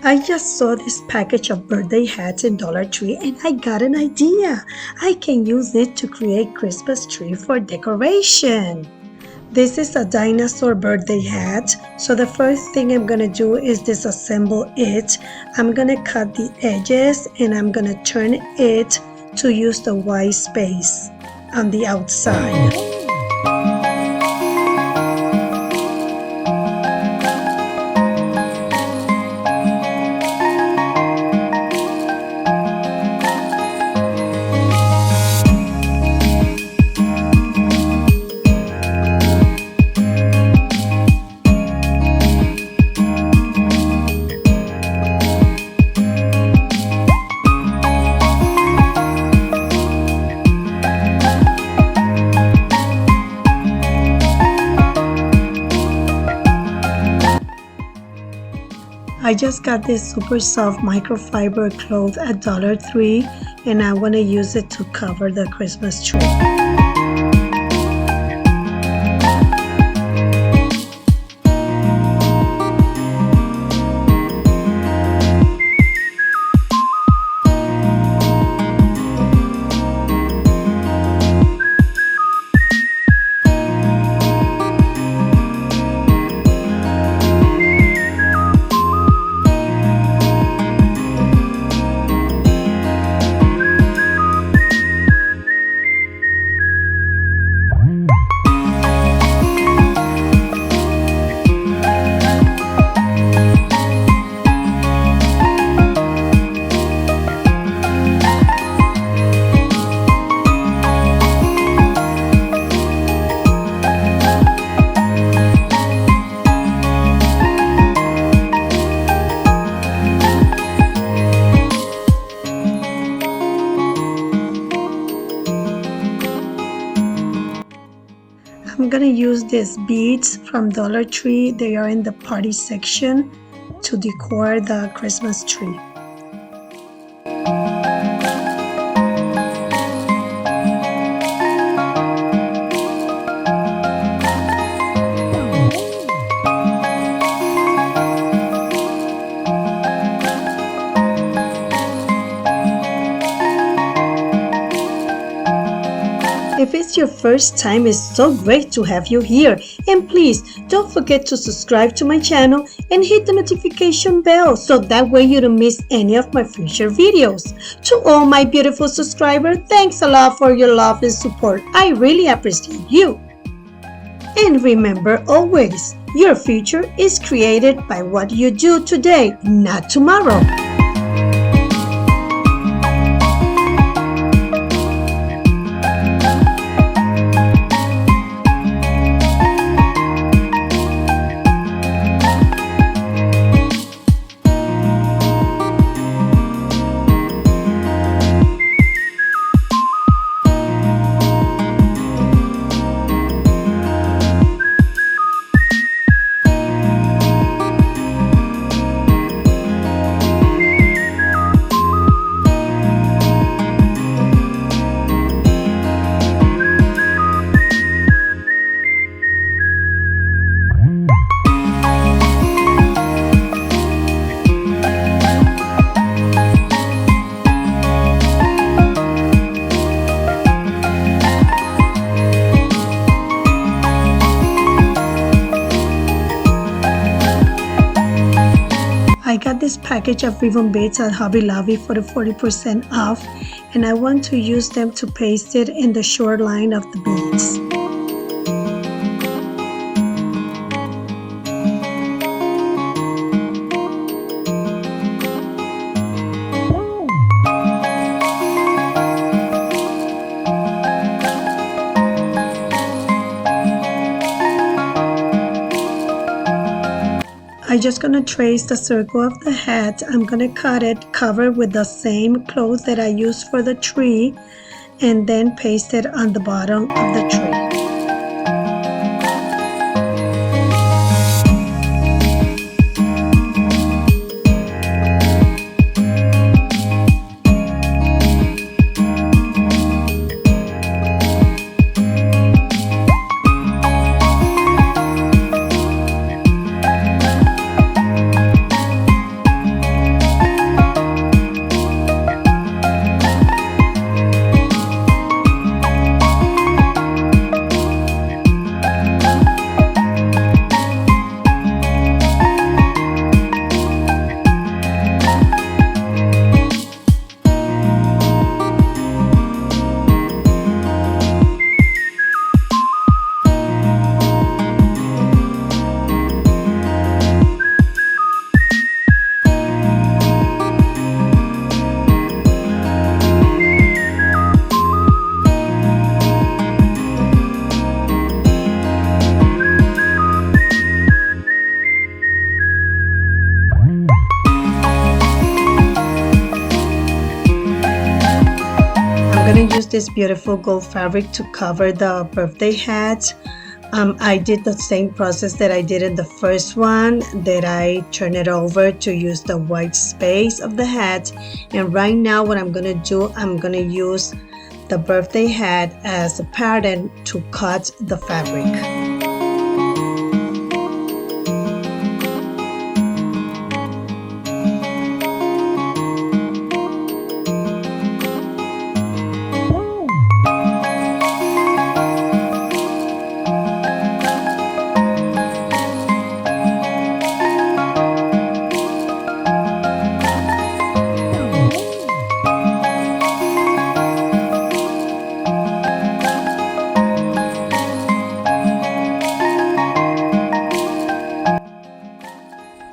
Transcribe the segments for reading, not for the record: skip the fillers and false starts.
I just saw this package of birthday hats in Dollar Tree and I got an idea. I can use it to create Christmas tree for decoration. This is a dinosaur birthday hat. So the first thing I'm gonna do is disassemble it. I'm gonna cut the edges and I'm gonna turn it to use the white space on the outside. I just got this super soft microfiber cloth at Dollar Tree and I want to use it to cover the Christmas tree. I'm gonna use these beads from Dollar Tree. They are in the party section to decor the Christmas tree. If it's your first time, it's so great to have you here. And please don't forget to subscribe to my channel and hit the notification bell so that way you don't miss any of my future videos. To all my beautiful subscribers, thanks a lot for your love and support. I really appreciate you. And remember always, your future is created by what you do today, not tomorrow. I got this package of ribbon beads at Hobby Lobby for the 40% off, and I want to use them to paste it in the short line of the beads. I'm just gonna trace the circle of the hat. I'm gonna cut it, cover with the same cloth that I used for the tree, and then paste it on the bottom of the tree. use this beautiful gold fabric to cover the birthday hat. I did the same process that I did in the first one, that I turn it over to use the white space of the hat. And right now what I'm gonna do, I'm gonna use the birthday hat as a pattern to cut the fabric.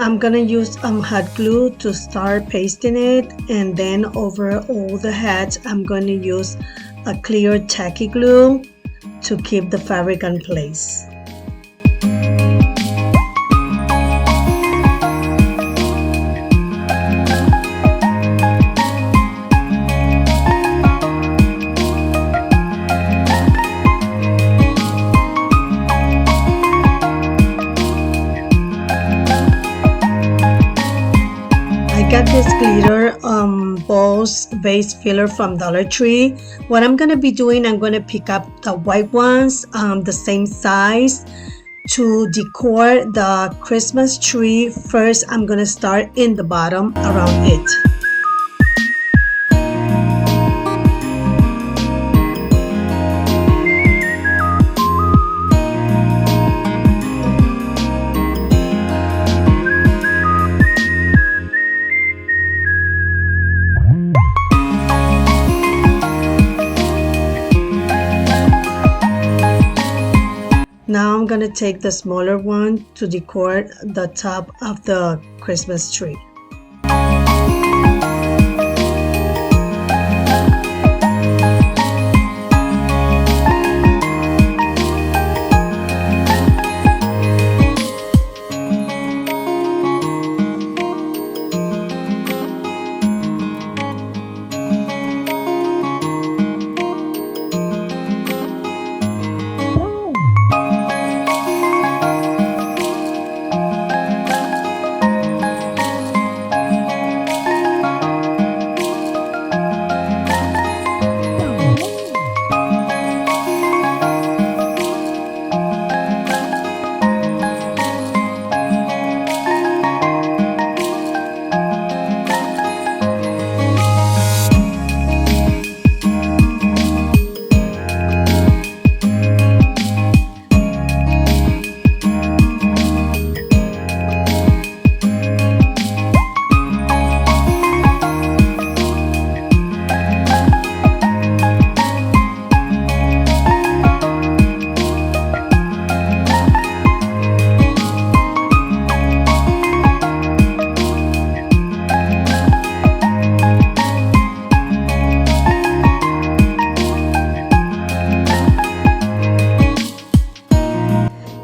I'm gonna use hot glue to start pasting it, and then over all the hats I'm going to use a clear tacky glue to keep the fabric in place. Got this glitter balls base filler from Dollar Tree. What I'm gonna be doing, I'm gonna pick up the white ones, the same size, to decor the Christmas tree. First, I'm gonna start in the bottom around it. Now I'm gonna take the smaller one to decor the top of the Christmas tree.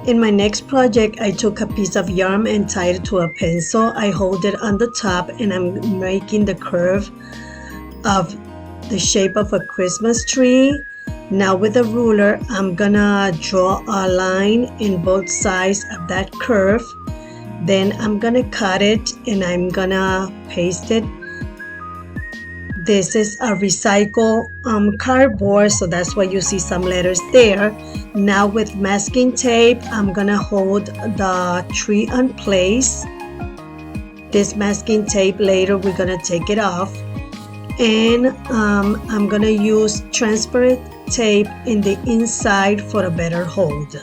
In my next project, I took a piece of yarn and tied it to a pencil. I hold it on the top and I'm making the curve of the shape of a Christmas tree. Now with a ruler, I'm gonna draw a line in both sides of that curve. Then I'm gonna cut it and I'm gonna paste it. This is a recycled cardboard, so that's why you see some letters there. Now with masking tape, I'm gonna hold the tree in place. This masking tape, later we're gonna take it off. And I'm gonna use transparent tape in the inside for a better hold.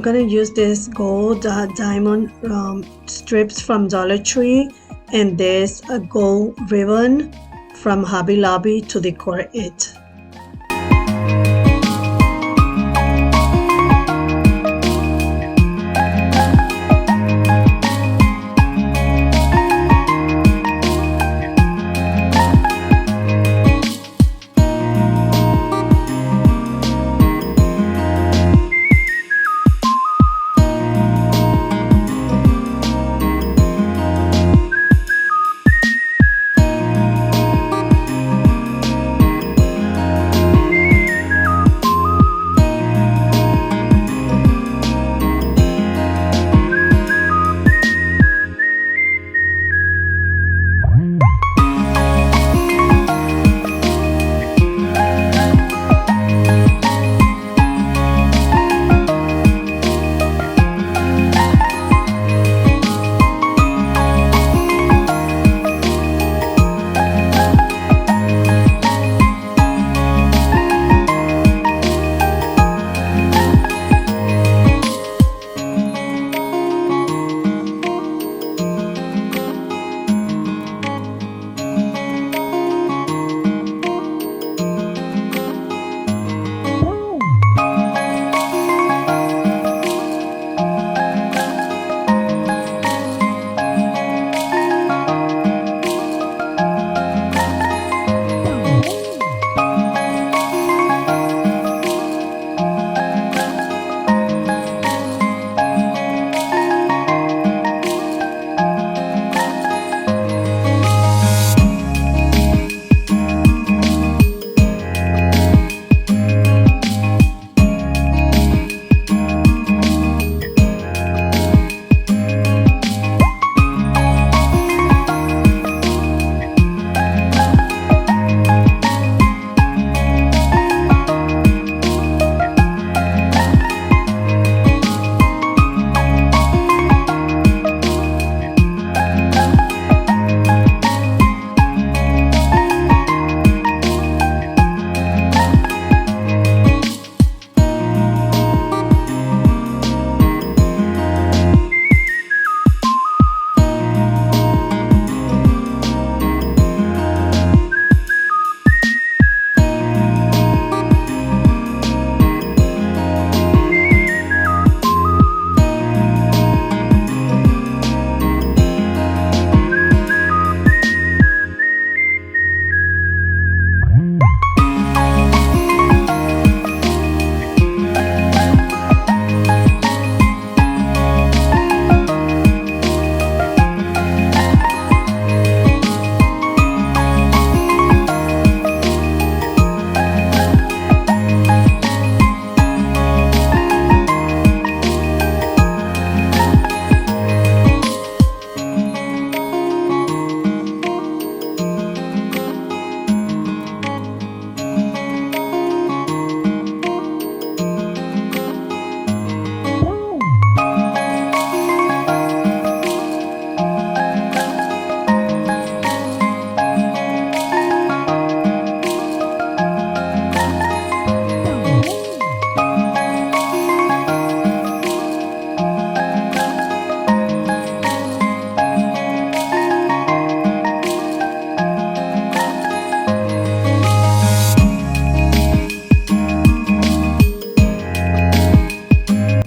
gonna use this gold diamond strips from Dollar Tree and this gold ribbon from Hobby Lobby to decor it.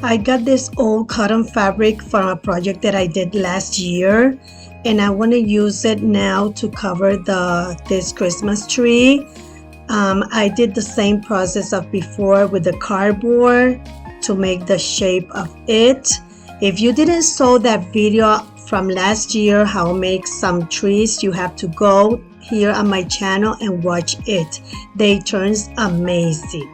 I got this old cotton fabric from a project that I did last year, and I want to use it now to cover this Christmas tree. I did the same process of before with the cardboard to make the shape of it. If you didn't saw that video from last year, how I make some trees, you have to go here on my channel and watch it. They turns amazing.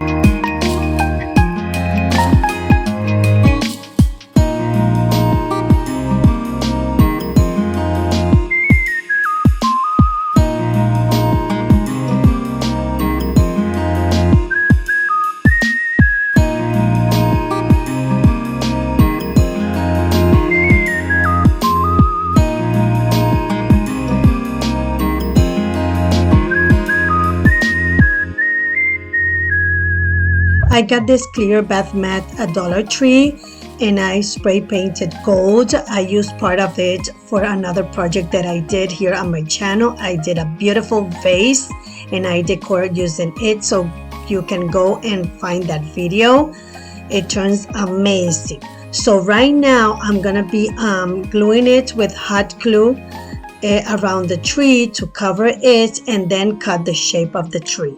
I got this clear bath mat at Dollar Tree, and I spray painted gold. I used part of it for another project that I did here on my channel. I did a beautiful vase and I decorated using it, so you can go and find that video. It turns amazing. So right now I'm gonna be gluing it with hot glue around the tree to cover it and then cut the shape of the tree.